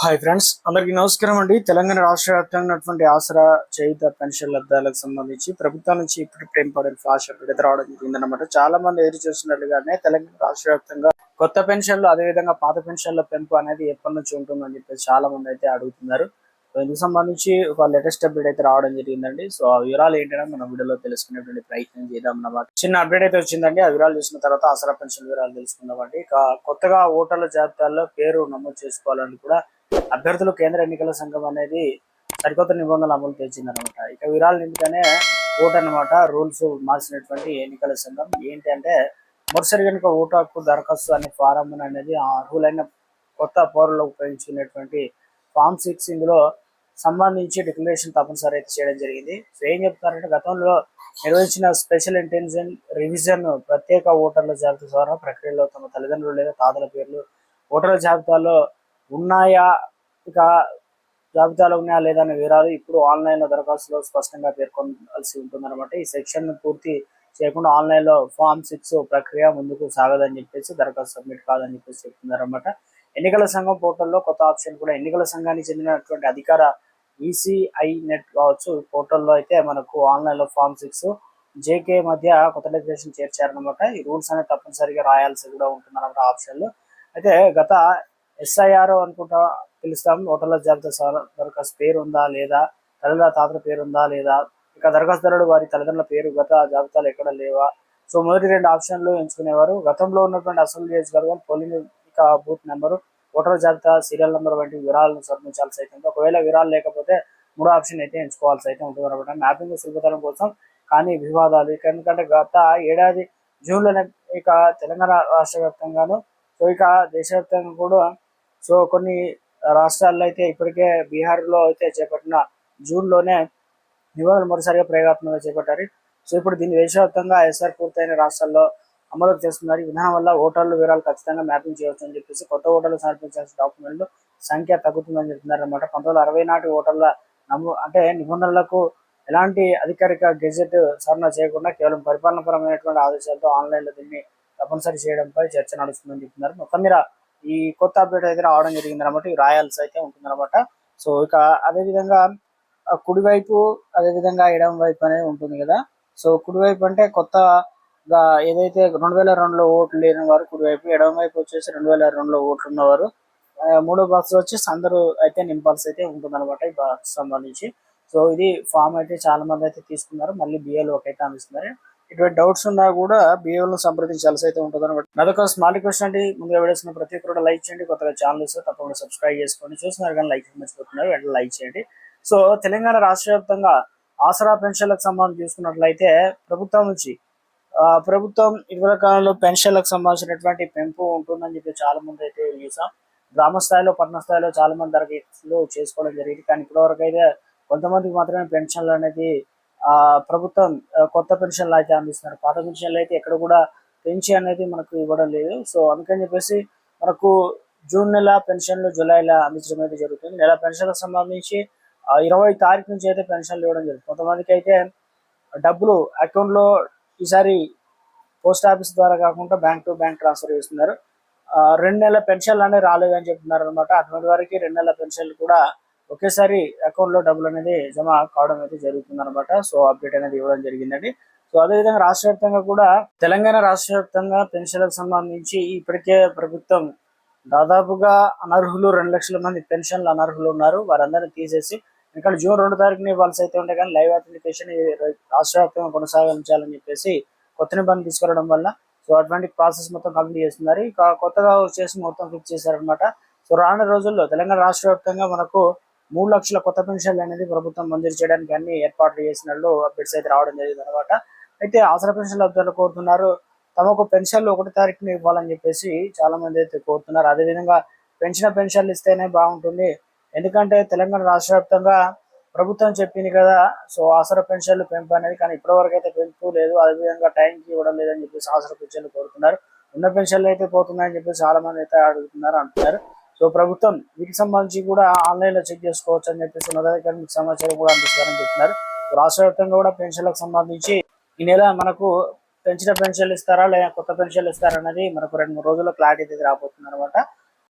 Hi friends, అందరికీ నమస్కారం అండి. తెలంగాణ రాష్ట్ర వ్యాప్తంగా ఉన్నటువంటి ఆసరా చేయుత పెన్షన్ లబ్ధాలకు సంబంధించి ప్రభుత్వం నుంచి ఇప్పుడు ఇంపార్టెంట్ ఫ్లాష్ అప్డేట్ రావడం జరిగిందన్నమాట. చాలా మంది ఎదురు చూస్తున్నట్లుగానే తెలంగాణ రాష్ట్ర వ్యాప్తంగా కొత్త పెన్షన్లు అదేవిధంగా పాత పెన్షన్ల పెంపు అనేది ఎప్పటి నుంచి ఉంటుందని చెప్పేసి చాలా మంది అయితే అడుగుతున్నారు. సో ఇందుకు సంబంధించి ఒక లేటెస్ట్ అప్డేట్ అయితే రావడం జరిగిందండి. సో ఆ వివరాలు ఏంటంటే మనం వీడియోలో తెలుసుకునేటువంటి ప్రయత్నం చేద్దాం అన్నమాట. చిన్న అప్డేట్ అయితే వచ్చిందండి. ఆ వివరాలు చూసిన తర్వాత ఆసరా పెన్షన్ వివరాలు తెలుసుకుందామండి. ఇక కొత్తగా ఓటర్ల జాబితాల్లో పేరు నమోదు చేసుకోవాలని కూడా అభ్యర్థులు కేంద్ర ఎన్నికల సంఘం అనేది సరికొత్త నిబంధనలు అమలు తెచ్చిందనమాట. ఇక వివరాలు నింపుతూనే ఓటు అనమాట రూల్స్ మార్చినటువంటి ఎన్నికల సంఘం ఏంటంటే మొదటిసారి కనుక ఓటు హక్కు దరఖాస్తు అనే ఫారం అనేది అర్హులైన కొత్త పౌరులకు ఉపయోగించుకునేటువంటి ఫామ్ 6 ఇందులో సంబంధించి డిక్లరేషన్ తప్పనిసరి అయితే చేయడం జరిగింది. సో ఏం చెప్తారంటే గతంలో నిర్వహించిన స్పెషల్ ఇంటెలిజెంట్ రివిజన్ ప్రత్యేక ఓటర్ల జాబితా ద్వారా ప్రక్రియలో తమ తల్లిదండ్రులు లేదా తాతల పేర్లు ఓటర్ల జాబితాలో ఉన్నాయా, ఇక జాబితాలో ఉన్నాయా లేదా అనే వివరాలు ఇప్పుడు ఆన్లైన్లో దరఖాస్తులో స్పష్టంగా పేర్కొనాల్సి ఉంటుందన్నమాట. ఈ సెక్షన్ పూర్తి చేయకుండా ఆన్లైన్లో ఫామ్ 6 ప్రక్రియ ముందుకు సాగదని చెప్పేసి దరఖాస్తు సబ్మిట్ కాదని చెప్పేసి చెప్తున్నారన్నమాట. ఎన్నికల సంఘం పోర్టల్లో కొత్త ఆప్షన్ కూడా ఎన్నికల సంఘానికి చెందినటువంటి అధికార ఈసీఐ నెట్ కావచ్చు పోర్టల్లో అయితే మనకు ఆన్లైన్లో ఫామ్ 6 జేకే మధ్య కొత్త డెక్లరేషన్ చేర్చారనమాట. ఈ రూల్స్ అనేది తప్పనిసరిగా రాయాల్సి కూడా ఉంటుందన్నమాట ఆప్షన్లు. అయితే గత ఎస్ఐఆర్ అనుకుంటా పిలుస్తాం. ఓటర్ల జాబితా దరఖాస్తు పేరు ఉందా లేదా, తల్లిదండ్రుల తాతల పేరు ఉందా లేదా, ఇక దరఖాస్తుదారుడు వారి తల్లిదండ్రుల పేరు గత జాబితాలు ఎక్కడ లేవా. సో మొదటి 2 ఆప్షన్లు ఎంచుకునేవారు. గతంలో ఉన్నటువంటి అసెంబ్లీ నియోజకవర్గం, పోలింగ్ ఇక బూత్ నెంబరు, ఓటర్ జాబితా సీరియల్ నెంబర్ వంటి వివరాలను సవరించాల్సి అయితే ఉంది. ఒకవేళ వివరాలు లేకపోతే 3వ ఆప్షన్ అయితే ఎంచుకోవాల్సి అయితే ఉంటుంది అనమాట. మ్యాపింగ్ సులభతరం కోసం కానీ వివాదాలు ఎందుకంటే గత ఏడాది జూన్లోనే ఇక తెలంగాణ రాష్ట్ర వ్యాప్తంగాను సో ఇక దేశవ్యాప్తంగా కూడా సో కొన్ని రాష్ట్రాల్లో అయితే ఇప్పటికే బీహార్లో అయితే చేపట్టిన జూన్లోనే నిబంధనలు మరోసారిగా ప్రయోగాత్మకంగా చేపట్టారు. సో ఇప్పుడు దీన్ని దేశవ్యాప్తంగా ఎస్ఆర్ పూర్తయిన రాష్ట్రాల్లో అమలుకు చేస్తున్నారు. ఈ విధానం వల్ల ఓటర్ల వివరాలు ఖచ్చితంగా మ్యాపింగ్ చేయవచ్చు అని చెప్పేసి కొత్త ఓటర్లు సమర్పించాల్సిన డాక్యుమెంట్లు సంఖ్య తగ్గుతుందని చెప్తున్నారు అనమాట. 1960 నాటి ఓటర్ల అంటే నిబంధనలకు ఎలాంటి అధికారిక గెజెట్ సవరణ చేయకుండా కేవలం పరిపాలనపరమైనటువంటి ఆదేశాలతో ఆన్లైన్లో దీన్ని తప్పనిసరి చేయడంపై చర్చ నడుస్తుందని చెప్తున్నారు. మొత్తం మీద ఈ కొత్త అప్డేట్ అయితే రావడం జరిగింది అనమాట. ఈ రాయాల్సి అయితే ఉంటుందన్నమాట. సో ఇక అదేవిధంగా కుడివైపు అదేవిధంగా ఎడమ వైపు అనేది ఉంటుంది కదా. సో కుడివైపు అంటే కొత్తగా ఏదైతే 2002లో ఓట్లు లేని వారు కుడివైపు, ఎడమ వైపు వచ్చేసి 2002లో ఓట్లు ఉన్నవారు, 3వ బాక్స్ వచ్చేసి అందరూ అయితే నింపాల్సి అయితే ఉంటుంది అనమాట ఈ బాక్స్ సంబంధించి. సో ఇది ఫామ్ అయితే చాలా మంది అయితే తీసుకున్నారు. మళ్ళీ బిఏలోకి అయితే అందిస్తున్నారు. ఇటువంటి డౌట్స్ ఉన్నా కూడా బిఏలను సంప్రదించాల్సి అయితే ఉంటుంది అనమాట. నాదొక స్మాల్ రిక్వెస్ట్ అండి, ముందుగా వీడియోస్ ప్రతి ఒక్కరు లైక్ చేయండి. కొత్తగా ఛానల్ వస్తే తప్పకుండా సబ్స్క్రైబ్ చేసుకోండి. చూస్తున్నారు కానీ లైక్ మర్చిపోతున్నారు, వెంటనే లైక్ చేయండి. సో తెలంగాణ రాష్ట్ర వ్యాప్తంగా ఆసరా పెన్షన్లకు సంబంధించి చూసుకున్నట్లయితే ప్రభుత్వం ఇటీవల కాలంలో పెన్షన్లకు సంబంధించినటువంటి పెంపు ఉంటుందని చెప్పి చాలా మంది అయితే చూసాం. గ్రామ స్థాయిలో, పట్టణ స్థాయిలో చాలా మంది దరఖాస్తులు చేసుకోవడం జరిగింది. కానీ ఇప్పటివరకు అయితే కొంతమందికి మాత్రమే పెన్షన్లు అనేది ప్రభుత్వం కొత్త పెన్షన్లు అయితే అందిస్తున్నారు. పాత పెన్షన్లు అయితే ఎక్కడ కూడా పెంచి అనేది మనకు ఇవ్వడం లేదు. సో అందుకని చెప్పేసి మనకు జూన్ నెల పెన్షన్లు జూలైలో అందించడం అయితే జరుగుతుంది. నెల పెన్షన్లకు సంబంధించి 20 తారీఖు నుంచి అయితే పెన్షన్లు ఇవ్వడం జరుగుతుంది. కొంతమందికి అయితే డబ్బులు అకౌంట్లో ఈసారి పోస్ట్ ఆఫీస్ ద్వారా కాకుండా బ్యాంక్ టు బ్యాంక్ ట్రాన్స్ఫర్ చేస్తున్నారు. 2 నెలల పెన్షన్లు అనేది రాలేదని చెప్తున్నారు అనమాట. అటువంటి వారికి 2 నెలల పెన్షన్లు కూడా ఒకేసారి అకౌంట్లో డబ్బులు అనేది జమ కావడం అయితే జరుగుతుంది అనమాట. సో అప్డేట్ అనేది ఇవ్వడం జరిగిందండి. సో అదేవిధంగా రాష్ట్ర వ్యాప్తంగా కూడా తెలంగాణ రాష్ట్ర వ్యాప్తంగా పెన్షన్లకు సంబంధించి ఇప్పటికే ప్రభుత్వం దాదాపుగా అనర్హులు 2 లక్షల మంది పెన్షన్లు అనర్హులు ఉన్నారు. వారందరినీ తీసేసి ఎందుకంటే జూన్ 2 తారీఖున ఇవ్వాల్సి అయితే ఉంటే కానీ లైవ్ అథెంటికేషన్ రాష్ట్ర వ్యాప్తంగా కొనసాగించాలని చెప్పేసి కొత్త నిబంధన తీసుకురావడం వల్ల సో అటువంటి ప్రాసెస్ మొత్తం కంప్లీట్ చేస్తున్నారు. ఇక కొత్తగా వచ్చేసి మొత్తం ఫిక్స్ చేశారనమాట. సో రానున్న రోజుల్లో తెలంగాణ రాష్ట్ర వ్యాప్తంగా మనకు 3 లక్షల కొత్త పెన్షన్లు అనేది ప్రభుత్వం మంజూరు చేయడానికి అన్ని ఏర్పాట్లు చేసినట్లు అప్డేట్స్ అయితే రావడం జరిగింది అనమాట. అయితే ఆసరా పెన్షన్ లబ్ధిదారులు కోరుతున్నారు తమకు పెన్షన్లు 1వ తారీఖున ఇవ్వాలని చెప్పేసి చాలా మంది అయితే కోరుతున్నారు. అదేవిధంగా పెన్షన్లు ఇస్తేనే బాగుంటుంది. ఎందుకంటే తెలంగాణ రాష్ట్ర వ్యాప్తంగా ప్రభుత్వం చెప్పింది కదా, సో ఆసరా పెన్షన్లు పెంపు అనేది, కానీ ఇప్పటివరకు అయితే పెంపు లేదు. అదేవిధంగా టైంకి ఇవ్వడం లేదని చెప్పేసి ఆసరా పెన్షన్లు కోరుతున్నారు. ఉన్న పెన్షన్లు అయితే పోతున్నాయని చెప్పేసి చాలా మంది అయితే అడుగుతున్నారు అంటున్నారు. సో ప్రభుత్వం వీటికి సంబంధించి కూడా ఆన్లైన్లో చెక్ చేసుకోవచ్చు అని చెప్పేసి ఉన్నతాధికారులకు సమాచారం కూడా అందిస్తారని చెప్తున్నారు. రాష్ట్ర వ్యాప్తంగా కూడా పెన్షన్లకు సంబంధించి ఈ నెల మనకు పెంచిన పెన్షన్లు ఇస్తారా లేదా కొత్త పెన్షన్లు ఇస్తారా అనేది మనకు 2-3 రోజుల్లో క్లారిటీ అయితే రాబోతుంది అనమాట.